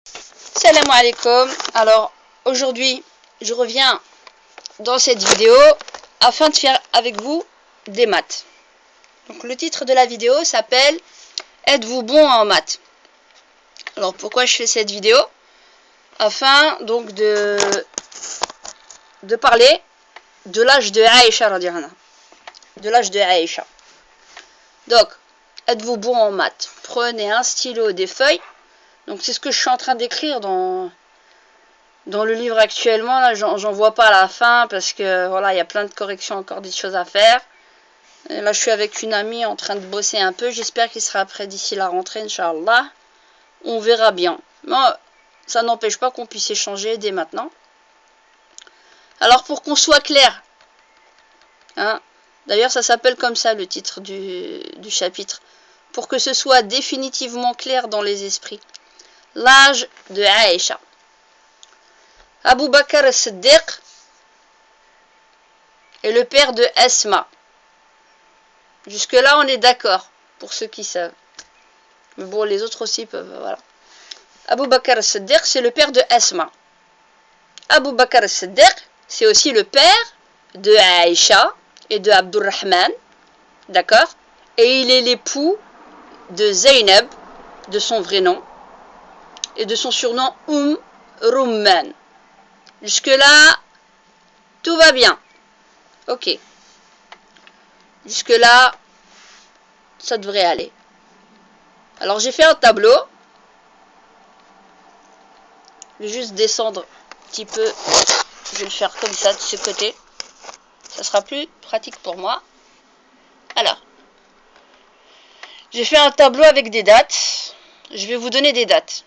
Salam alaikum. Alors aujourd'hui je reviens dans cette vidéo afin de faire avec vous des maths. Donc le titre de la vidéo s'appelle Êtes-vous bon en maths? Alors pourquoi je fais cette vidéo? Afin donc de parler de l'âge de Aïcha radhiyallahu anha. De l'âge de Aïcha. Donc êtes-vous bon en maths? Prenez un stylo, des feuilles. Donc c'est ce que je suis en train d'écrire dans le livre actuellement. Là j'en vois pas à la fin parce que voilà, il y a plein de corrections, encore des choses à faire. Et là je suis avec une amie en train de bosser un peu. J'espère qu'il sera prêt d'ici la rentrée, Inch'Allah. On verra bien. Mais ça n'empêche pas qu'on puisse échanger dès maintenant. Alors pour qu'on soit clair, hein, d'ailleurs ça s'appelle comme ça le titre du chapitre, pour que ce soit définitivement clair dans les esprits. L'âge de Aïcha. Abu Bakr as-Siddiq est le père de Asma. Jusque là on est d'accord, pour ceux qui savent. Mais bon, les autres aussi peuvent, voilà. Abu Bakr as-Siddiq, c'est le père de Asma. Abu Bakr as-Siddiq, c'est aussi le père de Aïcha et de Abdurrahman. D'accord? Et il est l'époux de Zaynab, de son vrai nom, et de son surnom Rumman. Jusque-là, tout va bien. Ok. Jusque-là, ça devrait aller. Alors, j'ai fait un tableau. Je vais juste descendre un petit peu. Je vais le faire comme ça, de ce côté. Ça sera plus pratique pour moi. Alors, j'ai fait un tableau avec des dates. Je vais vous donner des dates.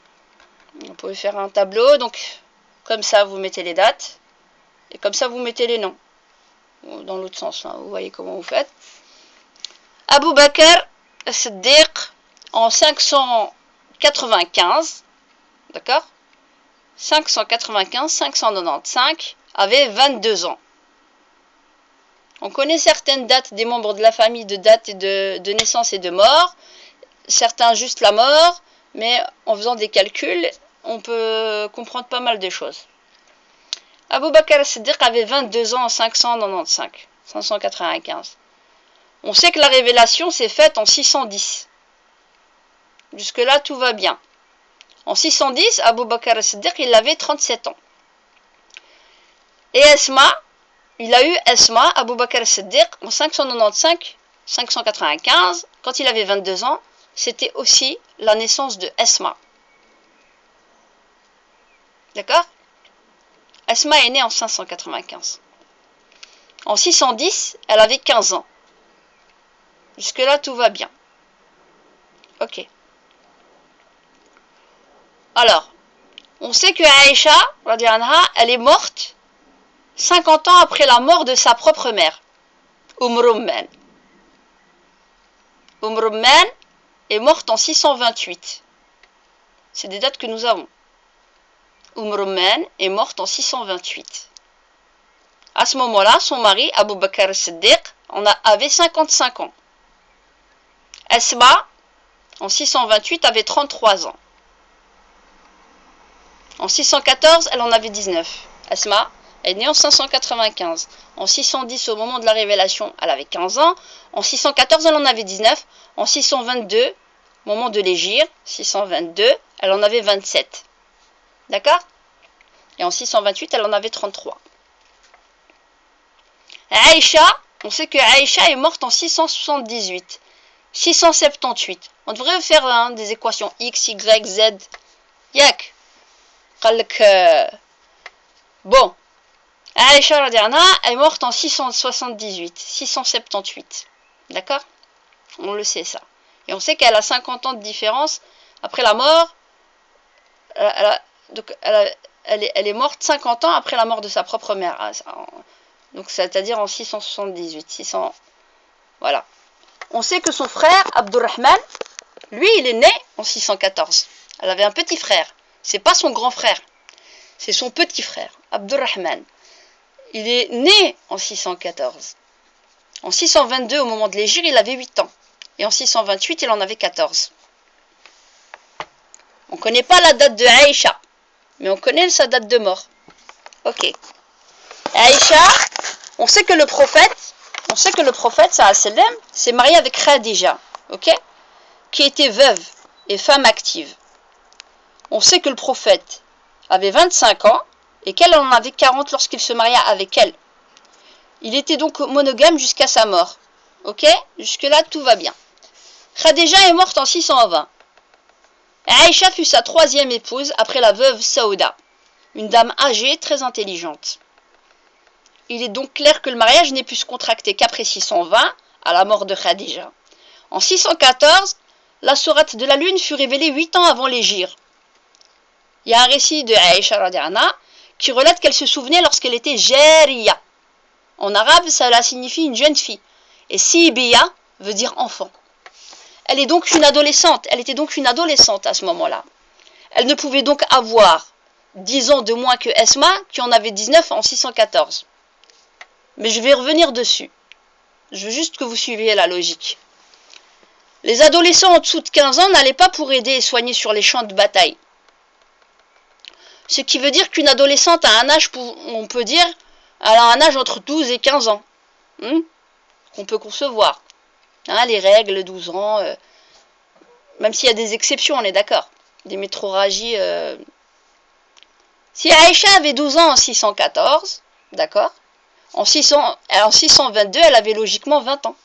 Vous pouvez faire un tableau. Donc, comme ça, vous mettez les dates. Et comme ça, vous mettez les noms. Dans l'autre sens, hein, vous voyez comment vous faites. Abu Bakr as-Siddiq en 595, d'accord, 595 avait 22 ans. On connaît certaines dates des membres de la famille, de date et de naissance et de mort, certains juste la mort, mais en faisant des calculs, on peut comprendre pas mal de choses. Abu Bakr as-Siddiq avait 22 ans en 595. On sait que la révélation s'est faite en 610. Jusque-là, tout va bien. En 610, Abu Bakr as-Siddiq, il avait 37 ans. Et Asma, il a eu Asma, Abu Bakr as-Siddiq, en 595, quand il avait 22 ans, c'était aussi la naissance de Asma. D'accord? Asma est née en 595. En 610, elle avait 15 ans. Jusque-là, tout va bien. Ok. Alors, on sait que Aïcha, elle est morte 50 ans après la mort de sa propre mère, Rumman. Rumman est morte en 628. C'est des dates que nous avons. Rumman est morte en 628. À ce moment-là, son mari, Abu Bakr as-Siddiq, avait 55 ans. Asma, en 628, avait 33 ans. En 614, elle en avait 19. Asma est née en 595. En 610, au moment de la révélation, elle avait 15 ans. En 614, elle en avait 19. En 622, au moment de l'Hégire, 622, elle en avait 27. D'accord? Et en 628, elle en avait 33. Aïcha, on sait que Aïcha est morte en 678. 678. On devrait faire des équations X, Y, Z. Yak. Bon. Aïcha est morte en 678. 678. D'accord? On le sait ça. Et on sait qu'elle a 50 ans de différence après la mort. Elle est morte 50 ans après la mort de sa propre mère. Donc c'est-à-dire en 678. Voilà. On sait que son frère, Abdurrahman, lui, il est né en 614. Elle avait un petit frère. C'est pas son grand frère. C'est son petit frère, Abdurrahman. Il est né en 614. En 622, au moment de l'Hégire, il avait 8 ans. Et en 628, il en avait 14. On ne connaît pas la date de Aïcha, mais on connaît sa date de mort. Ok. Aïcha, on sait que le prophète, sallam, s'est marié avec Khadija, ok, qui était veuve et femme active. On sait que le prophète avait 25 ans et qu'elle en avait 40 lorsqu'il se maria avec elle. Il était donc monogame jusqu'à sa mort. Ok? Jusque-là, tout va bien. Khadija est morte en 620. Aïcha fut sa troisième épouse après la veuve Saouda, une dame âgée, très intelligente. Il est donc clair que le mariage n'est pu se contracter qu'après 620, à la mort de Khadija. En 614, la sourate de la lune fut révélée 8 ans avant l'hégire. Il y a un récit de Aïcha radiallahu qui relate qu'elle se souvenait lorsqu'elle était jariya. En arabe, cela signifie une jeune fille. Et sibiya veut dire enfant. Elle était donc une adolescente à ce moment-là. Elle ne pouvait donc avoir 10 ans de moins que Esma, qui en avait 19 en 614. Mais je vais revenir dessus. Je veux juste que vous suiviez la logique. Les adolescents en dessous de 15 ans n'allaient pas pour aider et soigner sur les champs de bataille. Ce qui veut dire qu'une adolescente a un âge, on peut dire, elle a un âge entre 12 et 15 ans. Qu'on peut concevoir. Les règles, 12 ans. Même s'il y a des exceptions, on est d'accord. Des métroragies. Si Aïcha avait 12 ans en 614, d'accord, en 622, elle avait logiquement 20 ans.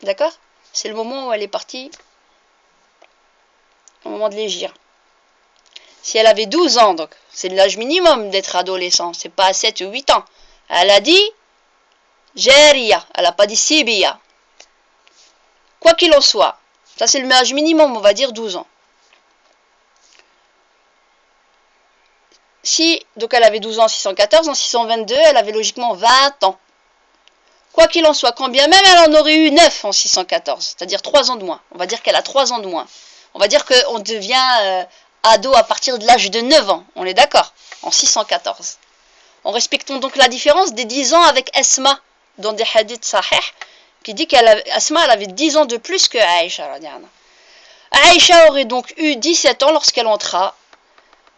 D'accord? C'est le moment où elle est partie. Au moment de l'hégire. Si elle avait 12 ans, donc c'est l'âge minimum d'être adolescent, c'est pas 7 ou 8 ans. Elle a dit Jariya, elle n'a pas dit Sibiya. Quoi qu'il en soit, ça c'est l'âge minimum, on va dire 12 ans. Si, donc elle avait 12 ans en 614, en 622, elle avait logiquement 20 ans. Quoi qu'il en soit, quand bien même elle en aurait eu 9 en 614, c'est-à-dire 3 ans de moins. On va dire qu'elle a 3 ans de moins. On va dire qu'on devient ado à partir de l'âge de 9 ans, on est d'accord, en 614. En respectant donc la différence des 10 ans avec Esma, dans des hadiths sahih, qui dit qu'Esma avait 10 ans de plus que Aïcha. Aïcha aurait donc eu 17 ans lorsqu'elle entra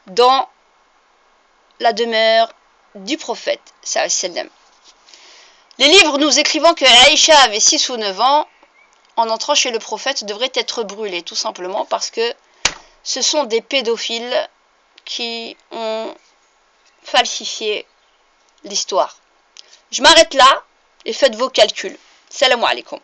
dans la demeure du prophète, sallam. Les livres nous écrivant que Aïcha avait 6 ou 9 ans, en entrant chez le prophète, devraient être brûlés, tout simplement parce que ce sont des pédophiles qui ont falsifié l'histoire. Je m'arrête là et faites vos calculs. Salam alaikum.